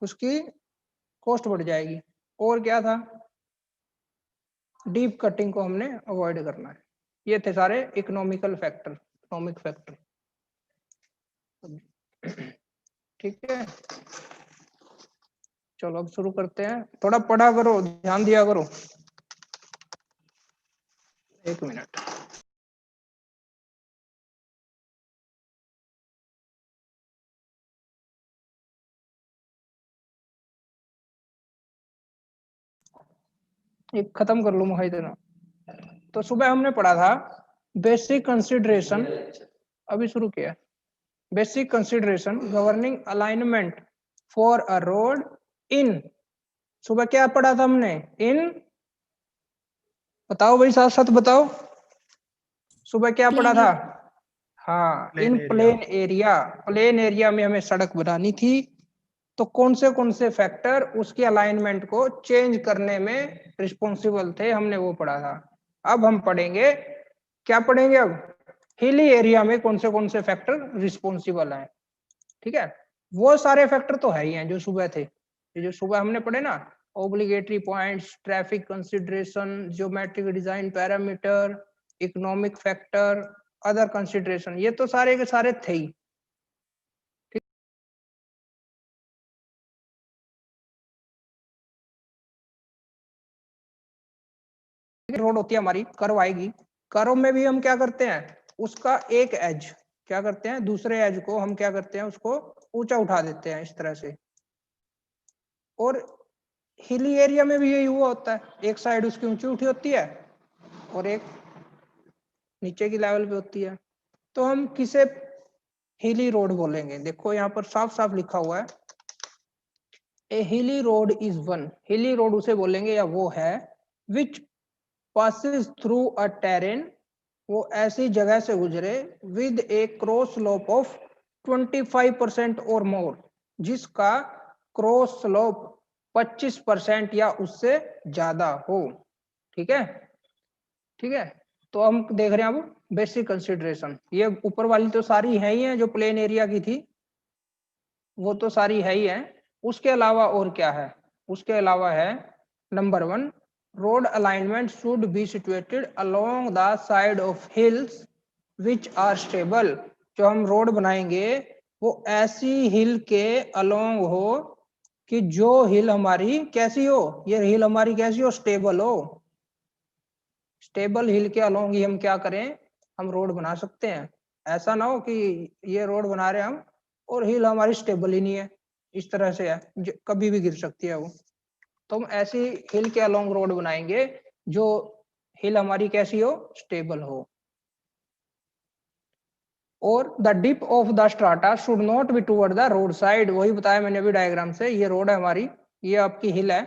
उसकी कॉस्ट बढ़ जाएगी। और क्या था, डीप कटिंग को हमने अवॉइड करना है। ये थे सारे इकोनॉमिकल फैक्टर, इकोनॉमिक फैक्टर। ठीक है, चलो अब शुरू करते हैं। थोड़ा पढ़ा करो, ध्यान दिया करो। 1 मिनट। एक खत्म कर लो मुझे देना। तो सुबह हमने पढ़ा था बेसिक कंसिडरेशन, अभी शुरू किया। Basic consideration governing alignment for a road in, सुबह क्या पढ़ा था हमने, इन, बताओ भाई, साथ साथ बताओ, सुबह क्या पढ़ा था? हाँ, इन प्लेन एरिया। प्लेन एरिया में हमें सड़क बनानी थी, तो कौन से फैक्टर उसके अलाइनमेंट को चेंज करने में रिस्पॉन्सिबल थे, हमने वो पढ़ा था। अब हम पढ़ेंगे, क्या पढ़ेंगे अब, हिली एरिया में कौन से फैक्टर रिस्पॉन्सिबल हैं। ठीक है, वो सारे फैक्टर तो है ही हैं जो सुबह थे, ये जो सुबह हमने पढ़े ना, obligatory points, traffic consideration, geometric design parameter, economic factor, other consideration, ये तो सारे के सारे थे ही। रोड होती है हमारी, कर्व आएगी, कर्व में भी हम क्या करते हैं, उसका एक एज क्या करते हैं, दूसरे एज को हम क्या करते हैं, उसको ऊंचा उठा देते हैं इस तरह से। और हिली एरिया में भी यही हुआ होता है, एक साइड उसकी ऊंची उठी होती है और एक नीचे की लेवल पे होती है। तो हम किसे हिली रोड बोलेंगे, देखो यहाँ पर साफ साफ लिखा हुआ है, ए हिली रोड इज वन, हिली रोड उसे बोलेंगे या वो है which passes through a terrain, वो ऐसी जगह से गुजरे with A cross slope of 25% और मोर, जिसका क्रॉस स्लोप 25% या उससे ज्यादा हो। ठीक है, ठीक है, तो हम देख रहे हैं अब बेसिक कंसिडरेशन। ये ऊपर वाली तो सारी है ही है जो प्लेन एरिया की थी, वो तो सारी है ही है। उसके अलावा और क्या है, उसके अलावा है number 1, road alignment should be situated along the side of hills which are stable, जो हम रोड बनाएंगे वो ऐसी हिल के अलोंग हो कि जो हिल हमारी कैसी हो, ये हिल हमारी कैसी हो, स्टेबल हो। स्टेबल हिल के अलोंग ही हम क्या करें, हम रोड बना सकते हैं। ऐसा ना हो कि ये रोड बना रहे हैं हम और हिल हमारी स्टेबल ही नहीं है, इस तरह से है, कभी भी गिर सकती है वो। तो हम ऐसी हिल के अलोंग रोड बनाएंगे जो हिल हमारी कैसी हो, स्टेबल हो। और the dip of the strata should not be toward the road side, वही बताया मैंने अभी डायग्राम से, ये रोड है हमारी, ये आपकी हिल है,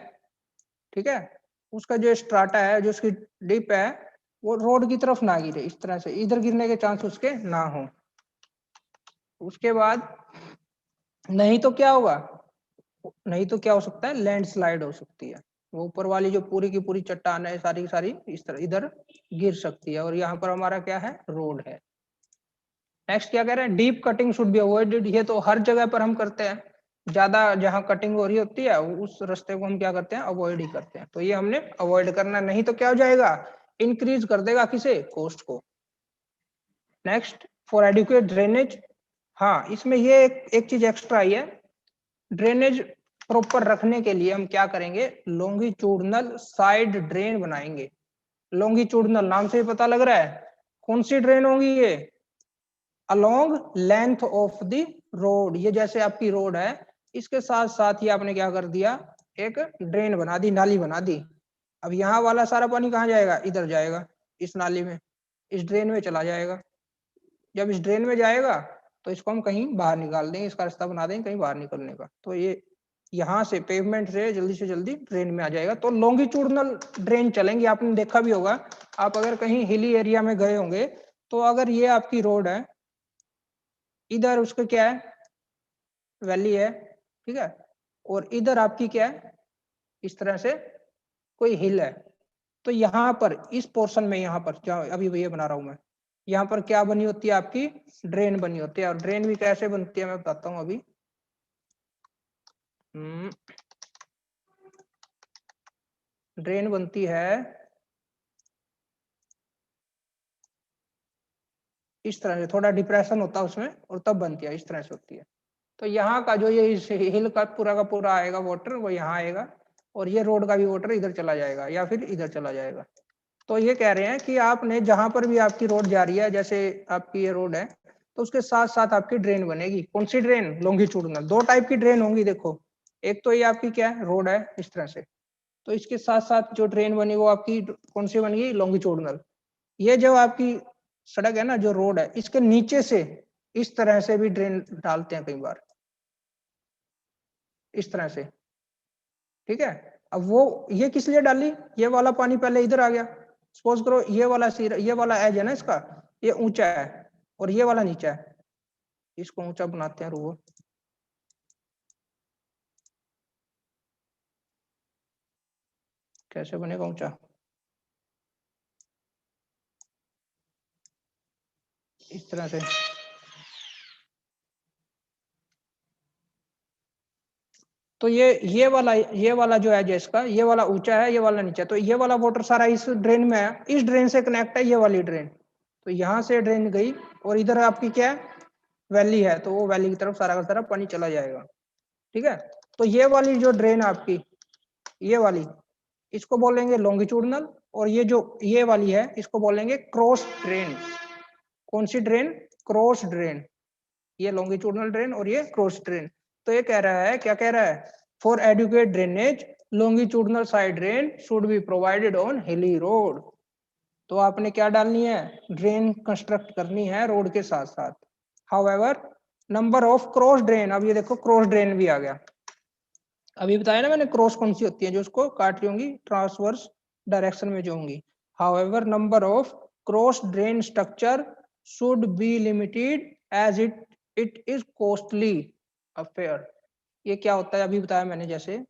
ठीक है, उसका जो स्ट्राटा है, जो उसकी डिप है, वो रोड की तरफ ना गिरे, इस तरह से इधर गिरने के चांस उसके ना हो। उसके बाद नहीं तो क्या होगा, नहीं तो क्या हो सकता है, लैंडस्लाइड हो सकती है, वो ऊपर वाली जो पूरी की पूरी चट्टान है सारी की सारी इस तरह इधर गिर सकती है, और यहाँ पर हमारा क्या है, रोड है। नेक्स्ट क्या कह रहे हैं, deep cutting should be avoided, ये तो हर जगह पर हम करते हैं, ज्यादा जहां कटिंग हो रही होती है उस रास्ते को हम क्या करते हैं, अवॉइड ही करते हैं। तो ये हमने अवॉइड करना, नहीं तो क्या हो जाएगा, इंक्रीज कर देगा किसे, कॉस्ट को। नेक्स्ट, फॉर एडिक्वेट ड्रेनेज, हाँ इसमें ये एक चीज एक्स्ट्रा आई है, ड्रेनेज प्रॉपर रखने के लिए हम क्या करेंगे, लॉन्गिट्यूडनल साइड ड्रेन बनाएंगे। लॉन्गिट्यूडनल नाम से ही पता लग रहा है कौन सी ड्रेन होगी ये, along length of the road, ये जैसे आपकी रोड है इसके साथ साथ ही आपने क्या कर दिया, एक ड्रेन बना दी, नाली बना दी। अब यहाँ वाला सारा पानी कहाँ जाएगा, इधर जाएगा, इस नाली में, इस ड्रेन में चला जाएगा। जब इस ड्रेन में जाएगा तो इसको हम कहीं बाहर निकाल देंगे, इसका रास्ता बना देंगे कहीं बाहर निकलने का, तो ये यहाँ से पेवमेंट से जल्दी ड्रेन में आ जाएगा। तो लॉन्गिट्यूडनल ड्रेन चलेंगे, आपने देखा भी होगा, आप अगर कहीं हिली एरिया में गए होंगे तो अगर ये आपकी रोड है, इधर उसका क्या है, वैली है, ठीक है, और इधर आपकी क्या है, इस तरह से कोई हिल है, तो यहाँ पर इस पोर्शन में, यहाँ पर जहाँ अभी ये बना रहा हूं मैं, यहाँ पर क्या बनी होती है, आपकी ड्रेन बनी होती है। और ड्रेन भी कैसे बनती है मैं बताता हूँ अभी। ड्रेन बनती है इस तरह से, थोड़ा डिप्रेशन होता है उसमें और तब बनती है, इस तरह से होती है। तो यहाँ का जो ये इस हिल का पूरा आएगा वाटर, वो यहाँ आएगा, और ये रोड का भी वाटर इधर चला जाएगा या फिर इधर चला जाएगा। तो ये कह रहे हैं कि आपने जहां पर भी आपकी रोड जा रही है, जैसे आपकी ये रोड है, तो उसके साथ साथ आपकी ड्रेन बनेगी। कौन सी ड्रेन? लॉन्गिट्यूडनल। दो टाइप की ड्रेन होंगी, देखो, एक तो ये आपकी क्या है, रोड है इस तरह से, तो इसके साथ साथ जो ड्रेन बनी वो आपकी कौन सी बनेगी? लॉन्गिट्यूडनल। ये जो आपकी सड़क है ना, जो रोड है, इसके नीचे से इस तरह से भी ड्रेन डालते हैं कई बार, इस तरह से, ठीक है। अब वो ये किस लिए डाली? ये वाला पानी पहले इधर आ गया, सपोज करो ये वाला सिर, ये वाला एज है ना इसका, ये ऊंचा है और ये वाला नीचा है, इसको ऊंचा बनाते हैं रुको। कैसे बनेगा ऊंचा? इस तरह से। तो ये वाला जो है जिसका, ये वाला ऊंचा है, ये वाला नीचा है, तो ये वाला वाटर सारा इस ड्रेन में है, इस ड्रेन से कनेक्ट है ये वाली ड्रेन। तो यहाँ से ड्रेन गई और इधर आपकी क्या है? वैली है, तो वो वैली की तरफ सारा का सारा पानी चला जाएगा, ठीक है। तो ये वाली जो ड्रेन आपकी, ये वाली, इसको बोलेंगे लॉन्गिट्यूडनल, और ये जो ये वाली है इसको बोलेंगे क्रॉस ड्रेन। कौन सी ड्रेन? Cross drain. ये लॉन्गिट्यूडनल ड्रेन और ये क्रॉस ड्रेन। तो ये कह रहा है, क्या कह रहा है? For adequate drainage longitudinal side drain should be provided on hilly road. तो आपने क्या डालनी है? ड्रेन कंस्ट्रक्ट करनी है रोड के साथ साथ। However number of cross drain, अब ये देखो क्रॉस ड्रेन भी आ गया। अभी बताया ना मैंने क्रॉस कौन सी होती है, जो उसको काट रही होंगी ट्रांसवर्स डायरेक्शन में जो होंगी। However number of cross drain structure should be limited as it is costly affair. ये क्या होता है? अभी बताया मैंने, जैसे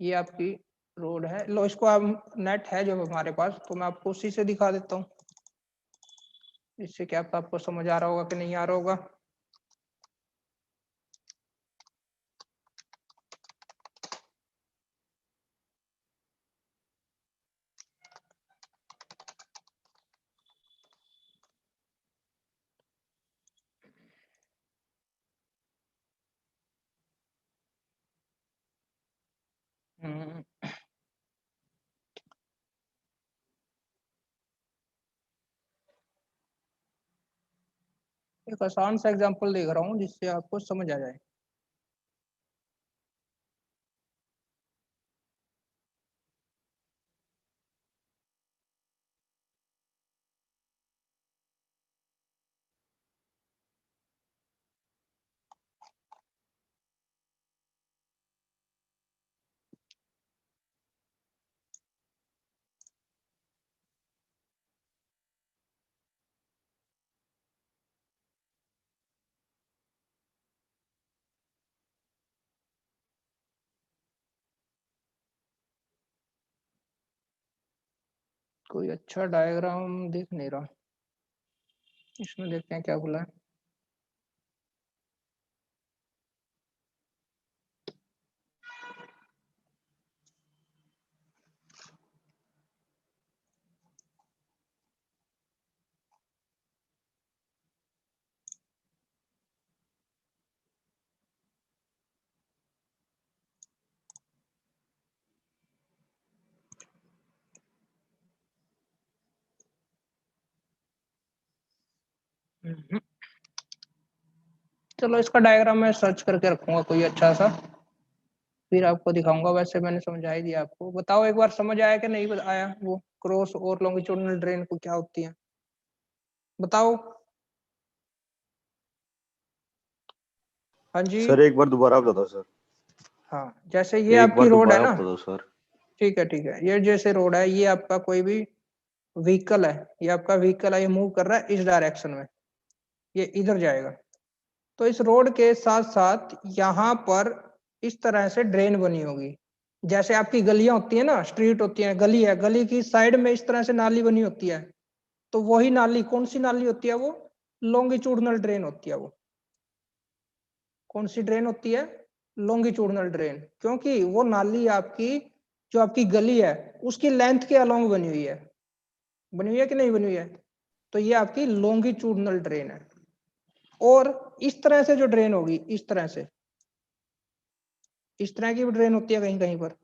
ये आपकी रोड है, लो इसको आप, नेट है जो हमारे पास, तो मैं आपको उसी से दिखा देता हूँ, इससे क्या आपको समझ आ रहा होगा कि नहीं आ रहा होगा। एक आसान सा एग्जांपल देख रहा हूँ जिससे आपको समझ आ जाए। कोई अच्छा डायग्राम दिख नहीं रहा, इसमें देखते हैं क्या बोला है। चलो इसका डायग्राम मैं सर्च करके रखूंगा कोई अच्छा सा, फिर आपको दिखाऊंगा। वैसे मैंने समझा ही दिया आपको। बताओ एक बार समझ आया कि नहीं आया? वो क्रॉस और लॉन्गिट्यूडनल ड्रेन को क्या होती है, बताओ। हाँ जी। सर एक बार दोबारा बता दो सर। हाँ, जैसे ये एक आपकी बार रोड है दोबारा ना, बता दो सर। ठीक है ठीक है, ये जैसे रोड है, ये आपका कोई भी व्हीकल है, ये आपका व्हीकल है, ये मूव कर रहा है इस डायरेक्शन में, ये इधर जाएगा। तो इस रोड के साथ साथ यहाँ पर इस तरह से ड्रेन बनी होगी। जैसे आपकी गलियां होती है ना, स्ट्रीट होती है, गली है, गली की साइड में इस तरह से नाली बनी होती है। तो वही नाली, कौन सी नाली होती है वो? लॉन्गिट्यूडनल ड्रेन होती है वो। कौन सी ड्रेन होती है? लॉन्गिट्यूडनल ड्रेन, क्योंकि वो नाली आपकी जो आपकी गली है उसकी लेंथ के अलोंग बनी हुई है, बनी हुई है कि नहीं बनी हुई है, तो ये आपकी लॉन्गिट्यूडनल ड्रेन है। और इस तरह से जो ड्रेन होगी, इस तरह से, इस तरह की भी ड्रेन होती है कहीं कहीं पर,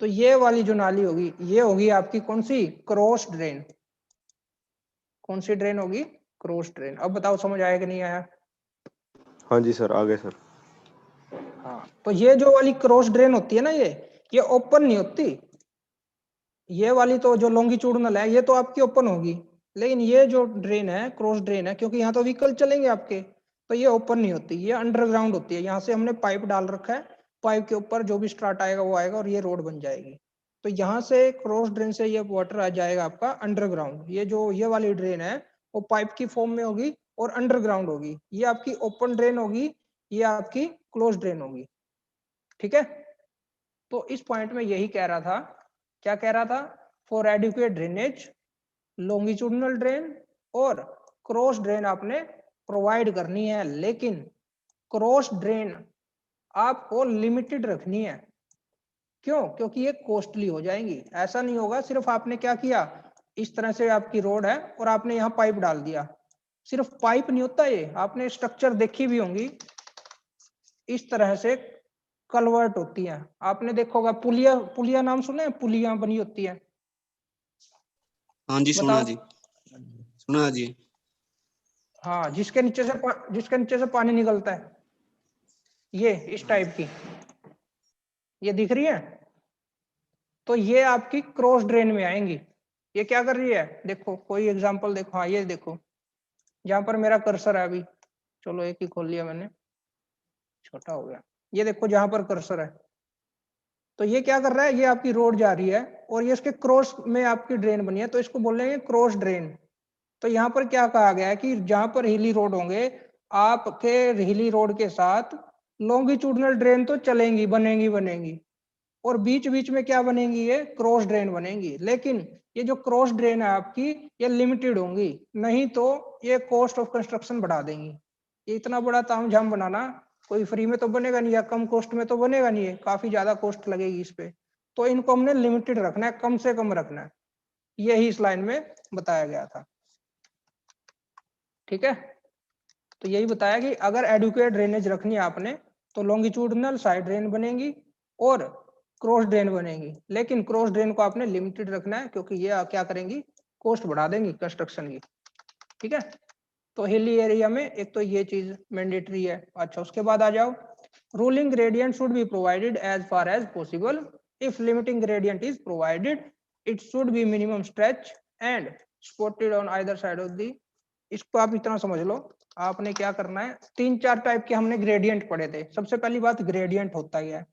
तो ये वाली जो नाली होगी ये होगी आपकी कौन सी, क्रॉस ड्रेन। कौन सी ड्रेन होगी, क्रॉस ड्रेन। अब बताओ समझ आया कि नहीं आया। हाँ जी सर, आगे सर। हाँ, तो ये जो वाली क्रॉस ड्रेन होती है ना, ये ओपन नहीं होती। ये वाली तो जो लॉन्गिट्यूडनल है ये तो आपकी ओपन होगी, लेकिन ये जो ड्रेन है क्रॉस ड्रेन है, क्योंकि यहाँ तो व्हीकल चलेंगे आपके, तो ये ओपन नहीं होती, ये अंडरग्राउंड होती है। यहाँ से हमने पाइप डाल रखा है, पाइप के ऊपर जो भी स्टार्ट आएगा वो आएगा और ये रोड बन जाएगी। तो यहाँ से क्रॉस ड्रेन से ये वाटर आ जाएगा आपका अंडरग्राउंड। ये जो ये वाली ड्रेन है वो पाइप की फॉर्म में होगी और अंडरग्राउंड होगी। ये आपकी ओपन ड्रेन होगी, ये आपकी क्लोज ड्रेन होगी। ठीक है, तो इस पॉइंट में यही कह रहा था, क्या कह रहा था, for adequate drainage longitudinal drain और क्रॉस ड्रेन आपने प्रोवाइड करनी है, लेकिन क्रॉस ड्रेन आपको लिमिटेड रखनी है। क्यों, क्योंकि ये कॉस्टली हो जाएंगी। ऐसा नहीं होगा सिर्फ आपने क्या किया, इस तरह से आपकी रोड है और आपने यहाँ पाइप डाल दिया, सिर्फ पाइप नहीं होता, ये आपने स्ट्रक्चर देखी भी होंगी, इस तरह से कन्वर्ट होती है। आपने देखा होगा पुलिया, पुलिया नाम सुने हैं, पुलिया बनी होती है। हाँ जी सुना जी, सुना जी। हाँ, जिसके नीचे से पानी निकलता है, ये इस टाइप की, ये दिख रही है, तो ये आपकी क्रॉस ड्रेन में आएंगी। ये क्या कर रही है, देखो कोई एग्जांपल देखो। हाँ, ये देखो जहां पर मेरा कर्सर है अभी, चलो एक ही खोल लिया मैंने, छोटा हो गया। ये देखो जहां पर कर्सर है, तो ये क्या कर रहा है, ये आपकी रोड जा रही है और ये इसके क्रॉस में आपकी ड्रेन बनी है, तो इसको बोल रहे हैं क्रॉस ड्रेन। तो यहाँ पर क्या कहा गया है कि जहां पर हिली रोड होंगे, आपके हिली रोड के साथ लॉन्गिट्यूडनल ड्रेन तो चलेंगी, बनेंगी, और बीच बीच में क्या बनेंगी, ये क्रॉस ड्रेन बनेंगी। लेकिन ये जो क्रॉस ड्रेन है आपकी, ये लिमिटेड होंगी, नहीं तो ये कॉस्ट ऑफ कंस्ट्रक्शन बढ़ा देंगी। ये इतना बड़ा तामझाम बनाना कोई फ्री में तो बनेगा नहीं, या कम कॉस्ट में तो बनेगा नहीं, है काफी ज्यादा कॉस्ट लगेगी इस पे। तो इनको हमने लिमिटेड रखना है, कम से कम रखना है, यही इस लाइन में बताया गया था। ठीक है, तो यही बताया कि अगर एडुकेट ड्रेनेज रखनी है आपने, तो लॉन्गिट्यूडनल साइड ड्रेन बनेगी और क्रॉस ड्रेन बनेगी, लेकिन क्रॉस ड्रेन को आपने लिमिटेड रखना है, क्योंकि ये क्या करेंगी, कॉस्ट बढ़ा देंगी कंस्ट्रक्शन की। ठीक है, तो हिली एरिया में एक तो ये चीज मैंडेटरी है। अच्छा, उसके बाद आ जाओ, ruling gradient should be provided as far as possible. If limiting gradient is provided, it should be minimum stretch and spotted on either side of the. इसको आप इतना समझ लो, आपने क्या करना है, 3-4 टाइप के हमने ग्रेडियंट पढ़े थे। सबसे पहली बात, ग्रेडियंट होता ही है,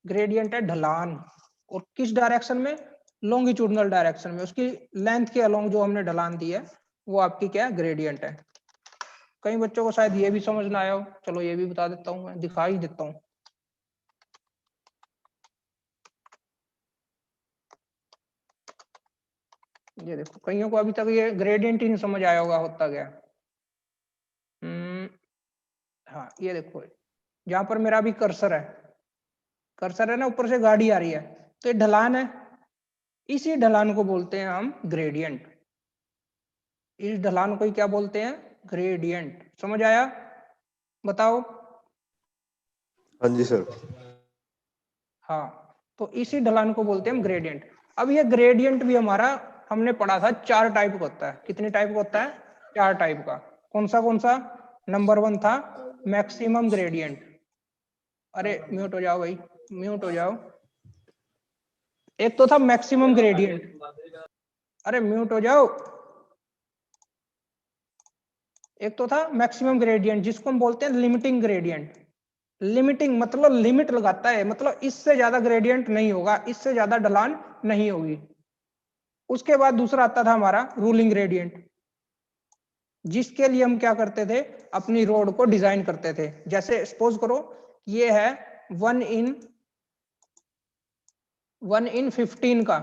ग्रेडियंट है ढलान, और किस डायरेक्शन में, लॉन्गिट्यूडनल डायरेक्शन में, उसकी लेंथ के अलोंग जो हमने ढलान दी है वो आपकी क्या है, ग्रेडियंट है। कई बच्चों को शायद ये भी समझ ना आया हो, चलो ये भी बता देता हूं, मैं दिखा ही देता हूं। ये देखो, कईयों को अभी तक ये ग्रेडियंट ही नहीं समझ आया होगा होता क्या। हाँ, ये देखो जहां पर मेरा अभी कर्सर है ना, ऊपर से गाड़ी आ रही है, तो ये ढलान है, इसी ढलान को बोलते हैं हम ग्रेडियंट। इस ढलान को ही क्या बोलते हैं, ग्रेडियंट। समझ आया, बताओ। हाँ जी सर। हाँ, तो इसी ढलान को बोलते हैं हम ग्रेडियंट। अब ये ग्रेडियंट भी हमारा हमने पढ़ा था 4 टाइप का होता है। कितने टाइप का होता है, 4 टाइप का। कौन सा, नंबर 1 था मैक्सिमम ग्रेडियंट। अरे म्यूट हो जाओ भाई, म्यूट हो जाओ। एक तो था मैक्सिमम ग्रेडियंट, अरे म्यूट हो जाओ। एक तो था मैक्सिमम ग्रेडियंट, जिसको हम बोलते हैं लिमिटिंग ग्रेडियंट। लिमिटिंग मतलब लिमिट लगाता है, मतलब इससे ज्यादा ग्रेडियंट नहीं होगा, इससे ज्यादा ढलान नहीं होगी। उसके बाद दूसरा आता था हमारा रूलिंग ग्रेडियंट, जिसके लिए हम क्या करते थे, अपनी रोड को डिजाइन करते थे। जैसे सपोज करो ये है 1/15 का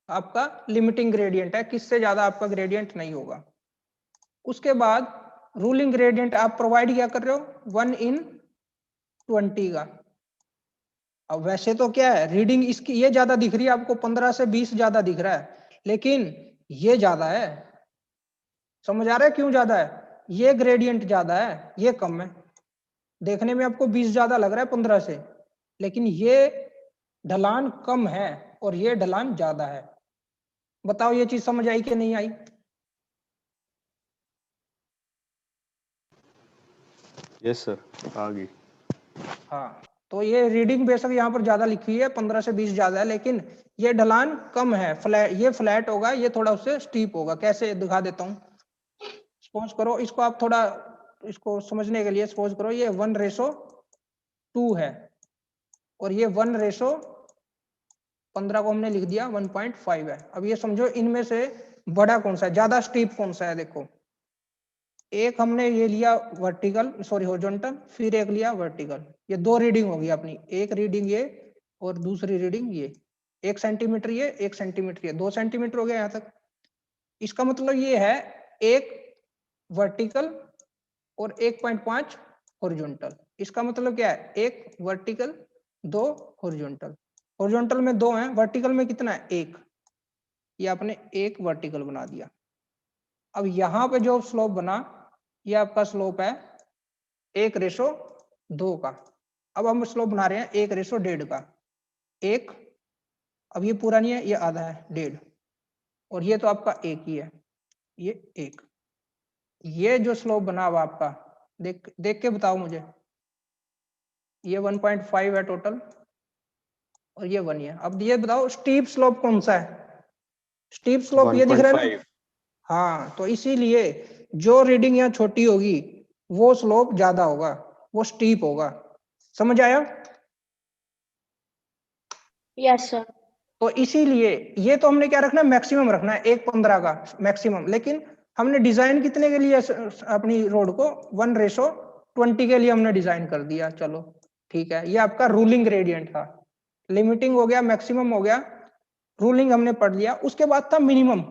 आपका लिमिटिंग ग्रेडियंट है, किससे ज्यादा आपका ग्रेडियंट नहीं होगा। उसके बाद रूलिंग ग्रेडियंट आप प्रोवाइड क्या कर रहे हो, 1/10 20 का। अब वैसे तो क्या है, रीडिंग इसकी ये ज्यादा दिख रही है आपको, 15 से 20 ज्यादा दिख रहा है, लेकिन ये ज्यादा है। समझ आ रहा है क्यों ज्यादा है? ये ग्रेडियंट ज्यादा है, ये कम है। देखने में आपको 20 ज्यादा लग रहा है 15 से, लेकिन ये ढलान कम है और ये ढलान ज्यादा है। बताओ ये चीज समझ आई कि नहीं आई? यस सर, आ गई। हाँ, तो ये रीडिंग बेशक यहाँ पर ज्यादा लिखी हुई है, 15 से 20 ज्यादा है, लेकिन ये ढलान कम है। फ्लैट, ये फ्लैट होगा, ये थोड़ा उससे स्टीप होगा। कैसे दिखा देता हूँ। सपोज करो इसको, आप थोड़ा इसको समझने के लिए सपोज करो ये 1:2 है, और ये 1:15 को हमने लिख दिया 1.5 है। अब ये समझो इनमें से बड़ा कौन सा है, ज्यादा स्टीप कौन सा है। देखो, एक हमने ये लिया वर्टिकल, सॉरी हॉरिजॉन्टल, फिर एक लिया वर्टिकल। ये दो रीडिंग होगी अपनी, एक रीडिंग ये और दूसरी रीडिंग ये। 1 सेंटीमीटर ये, 1 सेंटीमीटर ये, 2 सेंटीमीटर हो गया यहाँ तक। इसका मतलब ये है एक वर्टिकल और 1.5 हॉरिजॉन्टल। इसका मतलब क्या है, एक वर्टिकल 2 हॉरिजॉन्टल। हॉरिजॉन्टल में 2 हैं, वर्टिकल में कितना है, 1। ये आपने एक वर्टिकल बना दिया। अब यहाँ पे जो स्लोप बना, ये आपका स्लोप है 1:2 का। अब हम स्लोप बना रहे हैं 1:1.5 का। एक, अब ये पूरा नहीं है, ये आधा है 1.5, और ये तो आपका एक ही है, ये 1। ये जो स्लोप बना हुआ आपका, देख देख के बताओ मुझे, ये 1.5 है टोटल, और ये 1 है। अब ये बताओ स्टीप स्लोप कौन सा है? स्टीप स्लोप ये दिख रहा है ना? हाँ, तो इसीलिए जो रीडिंग यहाँ छोटी होगी वो स्लोप ज्यादा होगा, वो स्टीप होगा। समझ आया? Yes sir. तो इसीलिए ये तो हमने क्या रखना है, मैक्सिमम रखना है 1.15 का मैक्सिमम। लेकिन हमने डिजाइन कितने के लिए अपनी रोड को 1:20 के लिए हमने डिजाइन कर दिया। चलो ठीक है, ये आपका रूलिंग ग्रेडियंट था। लिमिटिंग हो गया, मैक्सिमम हो गया, रूलिंग हमने पढ़ लिया। उसके बाद था मिनिमम।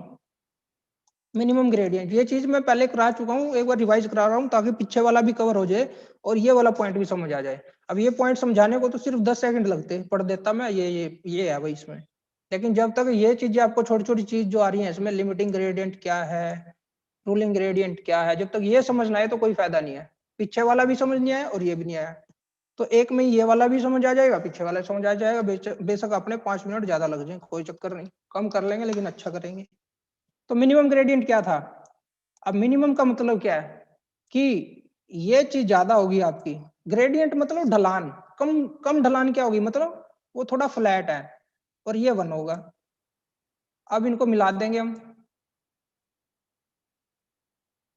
मिनिमम ग्रेडियंट, ये चीज मैं पहले करा चुका हूँ, एक बार रिवाइज करा रहा हूँ ताकि पीछे वाला भी कवर हो जाए और ये वाला पॉइंट भी समझ आ जाए। अब ये पॉइंट समझाने को तो सिर्फ 10 सेकंड लगते, पढ़ देता मैं, ये है भाई इसमें। लेकिन जब तक ये चीजें आपको छोटी छोटी चीज जो आ रही है इसमें, लिमिटिंग ग्रेडियंट क्या है, रूलिंग ग्रेडियंट क्या है, जब तक ये समझना है तो कोई फायदा नहीं है। पीछे वाला भी समझ नहीं आया और ये भी नहीं आया, तो एक में ये वाला भी समझ आ जाएगा, पीछे वाला समझ आ जाएगा। बेशक अपने 5 मिनट ज्यादा लग जाए, कोई चक्कर नहीं, कम कर लेंगे लेकिन अच्छा करेंगे। तो मिनिमम ग्रेडियंट क्या था? अब मिनिमम का मतलब क्या है कि ये चीज ज्यादा होगी आपकी। ग्रेडियंट मतलब ढलान, कम कम ढलान क्या होगी, मतलब वो थोड़ा फ्लैट है, और ये 1 होगा। अब इनको मिला देंगे हम,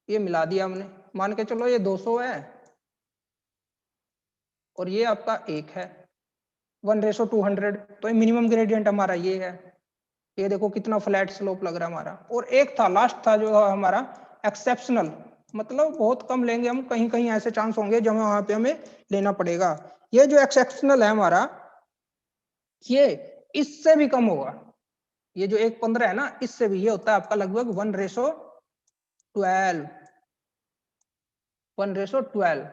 ये मिला दिया हमने, मान के चलो ये 200 है और ये आपका 1 है, 1:200। तो ये मिनिमम ग्रेडियंट हमारा ये है। ये देखो कितना फ्लैट स्लोप लग रहा है हमारा। और एक था, लास्ट था जो हमारा एक्सेप्शनल, मतलब बहुत कम लेंगे हम, कहीं कहीं ऐसे चांस होंगे जब वहां पे हमें लेना पड़ेगा। ये जो एक्सेप्शनल है हमारा, ये इससे भी कम होगा। ये जो 1.15 है ना, इससे भी ये होता है आपका लगभग 1:12। 1:12।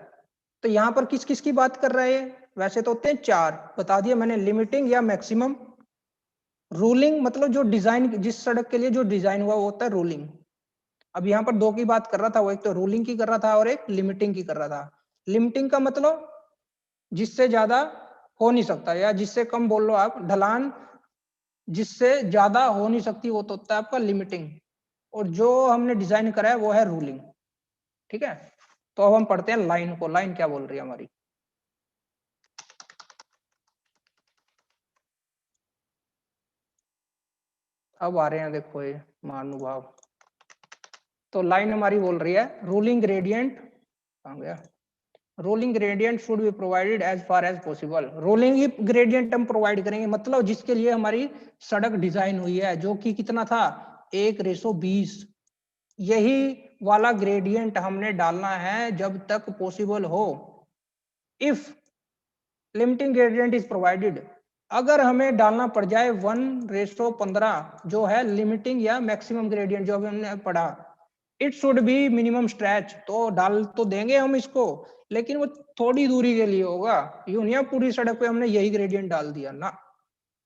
तो यहाँ पर किस किस की बात कर रहे हैं? वैसे तो होते हैं 4, बता दिया मैंने, लिमिटिंग या मैक्सिमम, रूलिंग मतलब जो डिजाइन, जिस सड़क के लिए जो डिजाइन हुआ वो होता है रूलिंग। अब यहाँ पर 2 की बात कर रहा था, वो एक तो रूलिंग की कर रहा था और एक लिमिटिंग की कर रहा था। लिमिटिंग का मतलब जिससे ज्यादा हो नहीं सकता, या जिससे कम बोल लो आप, ढलान जिससे ज्यादा हो नहीं सकती, वो तो होता है आपका लिमिटिंग। और जो हमने डिजाइन करा है वो है रूलिंग। ठीक है, तो अब हम पढ़ते हैं लाइन को। लाइन क्या बोल रही है हमारी? अब आ रहे हैं देखो ये महानुभाव। तो लाइन हमारी बोल रही है रूलिंग ग्रेडियंट, कहां गया, rolling gradient should be provided as far as possible. Rolling ही ग्रेडियंट हम प्रोवाइड करेंगे, मतलब जिसके लिए हमारी सड़क डिजाइन हुई है, जो कि कितना था, 1:20। यही वाला ग्रेडियंट हमने डालना है जब तक पॉसिबल हो। If limiting gradient is provided, अगर हमें डालना पड़ जाए 1:15 जो है लिमिटिंग या मैक्सिमम ग्रेडियंट जो अभी हमने पढ़ा, it should be minimum stretch, तो डाल तो देंगे हम इसको, लेकिन वो थोड़ी दूरी के लिए होगा, यूं नहीं पूरी सड़क पे हमने यही ग्रेडियंट डाल दिया ना।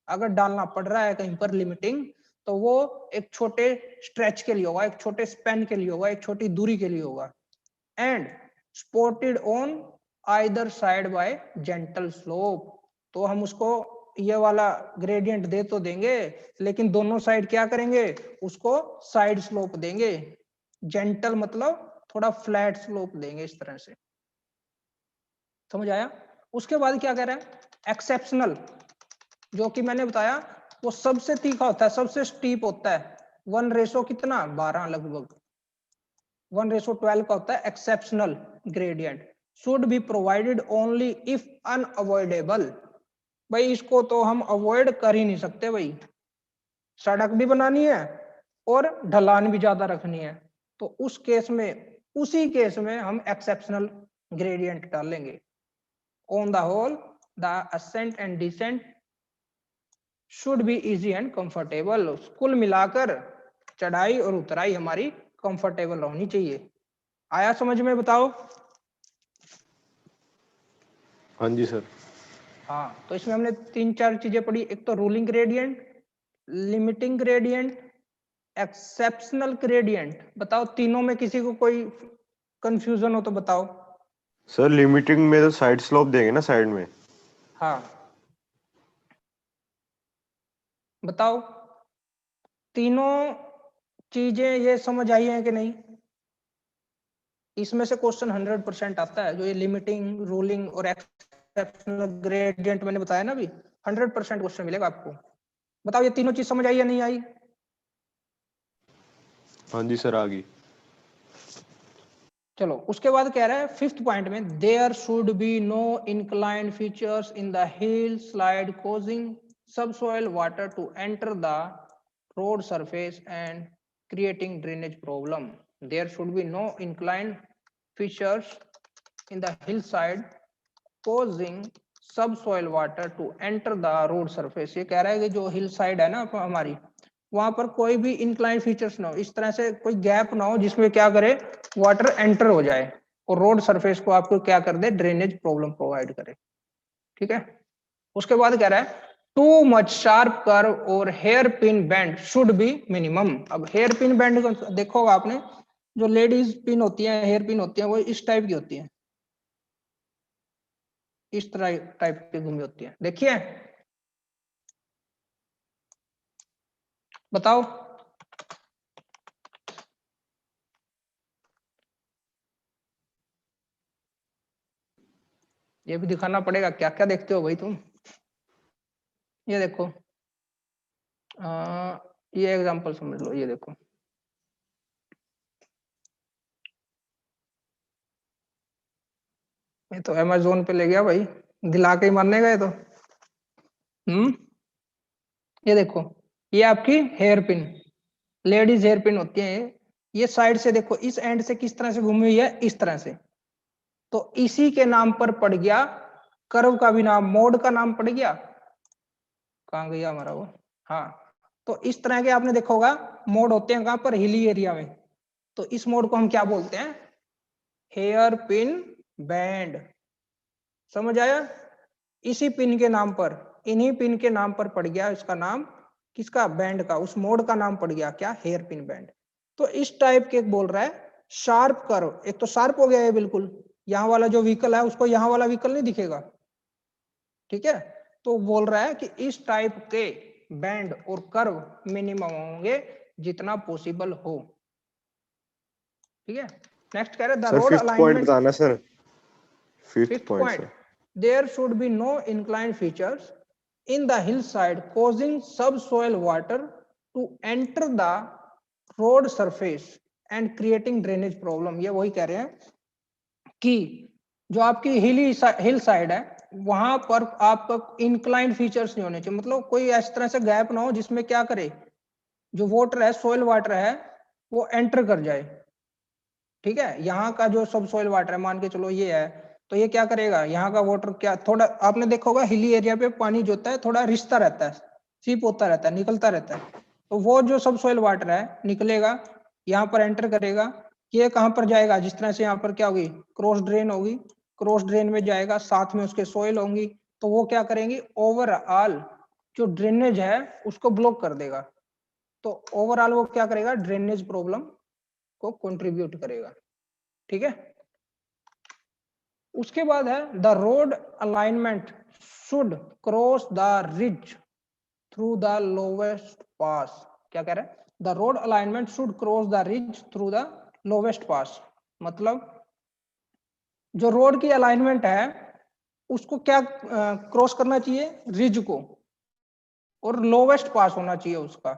अगर डालना पड़ रहा है कहीं पर लिमिटिंग, तो वो एक छोटे स्ट्रेच के लिए होगा, एक छोटे स्पेन के लिए होगा, एक छोटी दूरी के लिए होगा। And spotted on either side by gentle slope, तो हम उसको ये वाला ग्रेडियंट दे तो देंगे, लेकिन दोनों साइड क्या करेंगे, उसको साइड स्लोप देंगे। जेंटल मतलब थोड़ा फ्लैट स्लोप देंगे इस तरह से, समझ आया। उसके बाद क्या कह रहा है, एक्सेप्शनल, जो कि मैंने बताया वो सबसे तीखा होता है, सबसे स्टीप होता है। 1 कितना 12 लगभग, 1:12 का होता है exceptional gradient. Should be provided only if unavoidable, भाई इसको तो हम अवॉइड कर ही नहीं सकते भाई, सड़क भी बनानी है और ढलान भी ज्यादा रखनी है, तो उस केस में, उसी केस में हम एक्सेप्शनल ग्रेडियंट डालेंगे। On the whole the ascent and descent should be easy and comfortable, कुल मिलाकर चढ़ाई और उतराई हमारी कंफर्टेबल होनी चाहिए। आया समझ में, बताओ। हाँ जी सर। हाँ, तो इसमें हमने 3-4 चीजें पढ़ी, एक तो ruling gradient, limiting gradient, exceptional gradient. बताओ तीनों में किसी को कोई कंफ्यूजन हो तो बताओ। सर लिमिटिंग में तो साइड स्लोप देंगे ना साइड में। हाँ बताओ, तीनों चीजें ये समझ आई हैं कि नहीं। इसमें से क्वेश्चन 100% आता है, जो ये लिमिटिंग, रूलिंग और एक्सेप्शनल ग्रेडियंट मैंने बताया ना अभी, 100% क्वेश्चन मिलेगा आपको। बताओ ये तीनों चीज समझ आई या नहीं आई। हाँ जी सर, आ गई। चलो उसके बाद कह रहा है 5th पॉइंट में, there should be no inclined features in the hill slide causing subsoil water to enter the road surface and creating drainage problem. There should be no inclined features in the hill side causing subsoil water to enter the road surface. ये कह रहा है कि जो hill side है ना हमारी, वहां पर कोई भी इंक्लाइन फीचर्स ना हो, इस तरह से कोई गैप ना हो जिसमें क्या करे, वाटर एंटर हो जाए और रोड सरफेस को आपको क्या कर दे, ड्रेनेज प्रॉब्लम प्रोवाइड करे। ठीक है। उसके बाद कह रहा है टू मच शार्प कर्व और hair pin bend should be minimum. अब हेयर पिन बैंड को देखो आपने, जो लेडीज पिन होती है, हेयर पिन होती है, वो इस टाइप की होती है, इस तरह टाइप की घूमी होती है, देखिए। बताओ ये भी दिखाना पड़ेगा, क्या क्या देखते हो भाई तुम। ये देखो, ये एग्जांपल समझ लो, ये देखो, ये तो अमेज़न पे ले गया भाई, दिला के ही मानने गए तो। ये देखो, ये आपकी hair pin, ladies hair pin होती है ये साइड से देखो, इस एंड से किस तरह से घूमी हुई है, इस तरह से, तो इसी के नाम पर पड़ गया कर्व का भी नाम, मोड का नाम पड़ गया। कहाँ गया हमारा वो, हाँ, तो इस तरह के आपने देखा होगा मोड होते हैं कहां पर, हिली एरिया में, तो इस मोड को हम क्या बोलते हैं, हेयर पिन बैंड। समझ आया। इसी पिन के नाम पर, इन्हीं पिन के नाम पर पड़ गया इसका नाम, किसका, बैंड का, उस मोड का नाम पड़ गया क्या, हेयर पिन बैंड। तो इस टाइप के बोल रहा है शार्प कर्व, एक तो शार्प हो गया है बिल्कुल, यहाँ वाला जो व्हीकल है उसको यहाँ वाला व्हीकल नहीं दिखेगा, ठीक है। तो बोल रहा है कि इस टाइप के बैंड और कर्व मिनिमम होंगे जितना पॉसिबल हो। ठीक है। नेक्स्ट कह रहे हैं the sir road fifth point alignment. बताना sir, fifth fifth point point, sir. there should be no inclined features in the hillside causing subsoil water to enter the road surface and creating drainage problem। ये वही कह रहे हैं कि जो आपकी hill side है वहां पर आपका इंक्लाइंड फीचर्स नहीं होने चाहिए, मतलब कोई इस तरह से गैप ना हो जिसमें क्या करे, जो वाटर है, सोइल वाटर है, वो एंटर कर जाए। ठीक है, यहाँ का जो सब सोइल वाटर है, मान के चलो ये है, तो ये क्या करेगा, यहाँ का वाटर क्या, थोड़ा आपने देखा होगा हिली एरिया पे पानी जो होता है थोड़ा रिसता रहता है, सीप होता रहता है, निकलता रहता है, तो वो जो सब सोइल वाटर है निकलेगा, यहाँ पर एंटर करेगा, ये कहाँ पर जाएगा, जिस तरह से यहाँ पर क्या होगी, क्रॉस ड्रेन होगी, क्रॉस ड्रेन में जाएगा, साथ में उसके सोइल होंगी, तो वो क्या करेंगी, ओवरऑल जो ड्रेनेज है उसको ब्लॉक कर देगा। तो ओवरऑल वो क्या करेगा, ड्रेनेज प्रॉब्लम को कंट्रीब्यूट करेगा। ठीक है, उसके बाद है the road alignment should cross the ridge through the lowest pass. क्या कह रहा है, the road alignment should cross the ridge through the lowest pass, मतलब जो रोड की अलाइनमेंट है उसको क्या क्रॉस करना चाहिए, रिज को, और लोवेस्ट पास होना चाहिए उसका।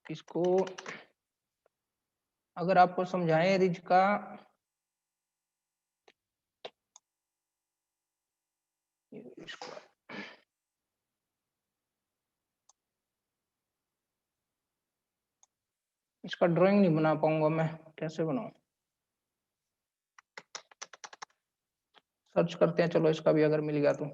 इसको अगर आपको समझाएं रिज का, इसको इसका ड्राइंग नहीं बना पाऊंगा मैं, कैसे बनाऊं, सर्च करते हैं, चलो इसका भी अगर मिल गया तो।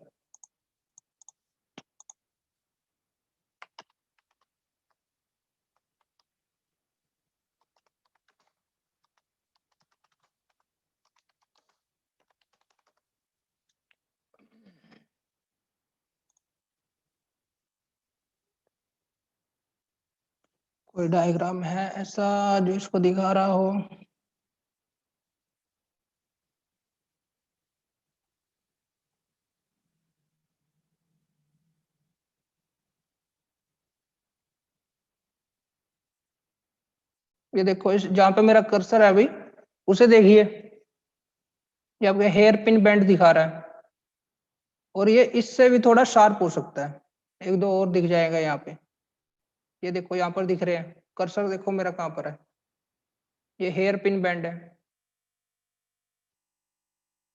कोई डायग्राम है ऐसा जो इसको दिखा रहा हो? ये देखो, इस जहां पे मेरा कर्सर है अभी, उसे देखिए, ये आपके हेयर पिन बेंड दिखा रहा है, और ये इससे भी थोड़ा शार्प हो सकता है, एक दो और दिख जाएगा यहाँ पे। ये देखो यहाँ पर दिख रहे हैं, कर्सर देखो मेरा कहाँ पर है, ये हेयर पिन बेंड है,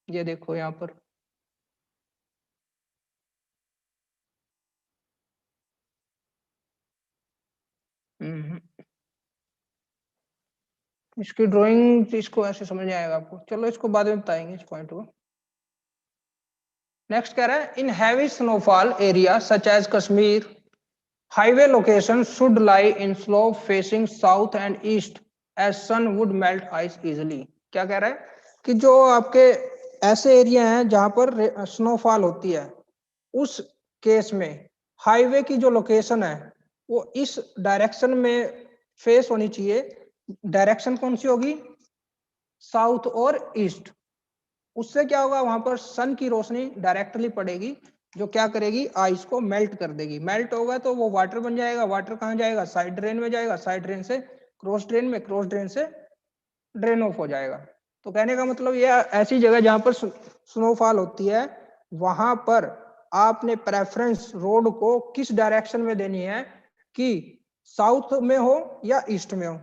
ये देखो यहाँ पर। इसकी ड्राइंग इसको ऐसे समझ आएगा आपको, चलो इसको बाद में बताएंगे इस पॉइंट को। नेक्स्ट कह रहा है, in heavy snowfall area such as Kashmir highway location should lie in slope facing south and east as sun would melt ice easily. क्या कह रहा है कि जो आपके ऐसे एरिया हैं जहां पर स्नोफॉल होती है, उस केस में हाईवे की जो लोकेशन है वो इस डायरेक्शन में फेस होनी चाहिए। डायरेक्शन कौन सी होगी, साउथ और ईस्ट। उससे क्या होगा, वहां पर सन की रोशनी डायरेक्टली पड़ेगी, जो क्या करेगी, आइस को मेल्ट कर देगी। मेल्ट होगा तो वो वाटर बन जाएगा, वाटर कहाँ जाएगा, साइड ड्रेन में जाएगा, साइड ड्रेन से क्रॉस ड्रेन में, क्रॉस ड्रेन से ड्रेन ऑफ हो जाएगा। तो कहने का मतलब ये, ऐसी जगह जहां पर स्नोफॉल होती है वहां पर आपने प्रेफरेंस रोड को किस डायरेक्शन में देनी है, कि साउथ में हो या ईस्ट में हो।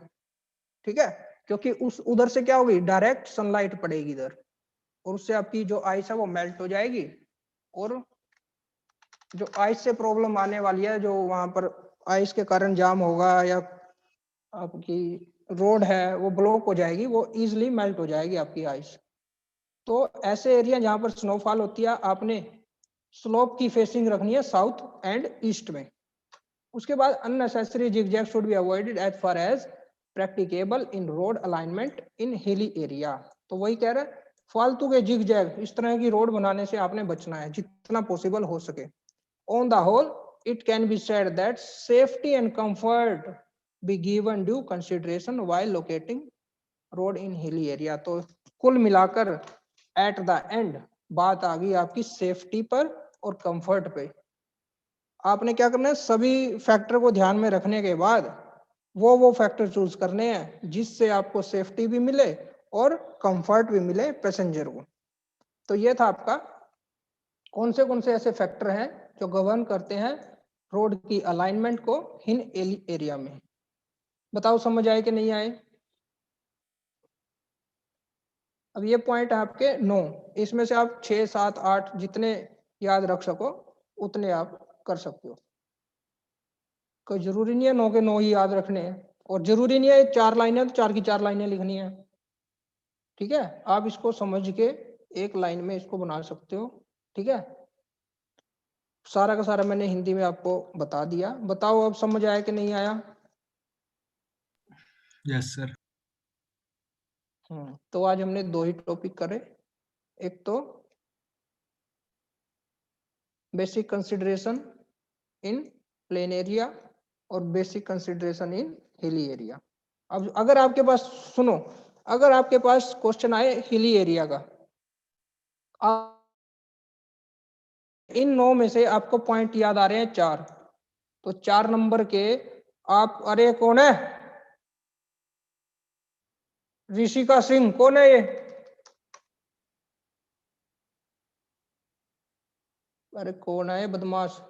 ठीक है, क्योंकि उस उधर से क्या होगी, डायरेक्ट सनलाइट पड़ेगी इधर, और उससे आपकी जो आइस है वो मेल्ट हो जाएगी, और जो आइस से प्रॉब्लम आने वाली है, जो वहां पर आइस के कारण जाम होगा या आपकी रोड है वो ब्लॉक हो जाएगी, वो इजिली मेल्ट हो जाएगी आपकी आइस। तो ऐसे एरिया जहां पर स्नोफॉल होती है, आपने स्लोप की फेसिंग रखनी है साउथ एंड ईस्ट में। उसके बाद unnecessary zigzag should be avoided as far as practicable in road alignment in hilly area. तो वही कह रहा है, फालतू के जिगजैग इस तरह की रोड बनाने से आपने बचना है जितना पॉसिबल हो सके। On the whole it can be said that safety and comfort be given due consideration while locating road in hilly area. तो कुल मिलाकर एट द एंड बात आ गई आपकी सेफ्टी पर और कंफर्ट पे। आपने क्या करना है, सभी फैक्टर को ध्यान में रखने के बाद वो फैक्टर चूज करने हैं जिससे आपको सेफ्टी भी मिले और कंफर्ट भी मिले पैसेंजर को। तो ये था आपका कौन से ऐसे फैक्टर हैं जो गवर्न करते हैं रोड की अलाइनमेंट को इन एरिया में। बताओ समझ आए कि नहीं आए? अब ये पॉइंट है आपके 9, इसमें से आप 6, 7, 8 जितने याद रख सको उतने आप कर सकते हो। कोई जरूरी नहीं है 9 के 9 ही याद रखने हैं, और जरूरी नहीं है 4 लाइनें तो 4 की 4 लाइनें लिखनी है। ठीक है, आप इसको समझ के एक लाइन में इसको बना सकते हो। ठीक है, सारा का सारा मैंने हिंदी में आपको बता दिया। बताओ अब समझ आया कि नहीं आया? Yes sir. तो आज हमने 2 ही टॉपिक करे, एक तो basic consideration in plain area और basic consideration in hilly area. अब अगर आपके पास सुनो, अगर आपके पास क्वेश्चन आए हिली एरिया का, इन 9 में से आपको पॉइंट याद आ रहे हैं 4, तो 4 नंबर के आप, अरे कौन है, ऋषिका सिंह, कौन है ये? अरे कौन है बदमाश?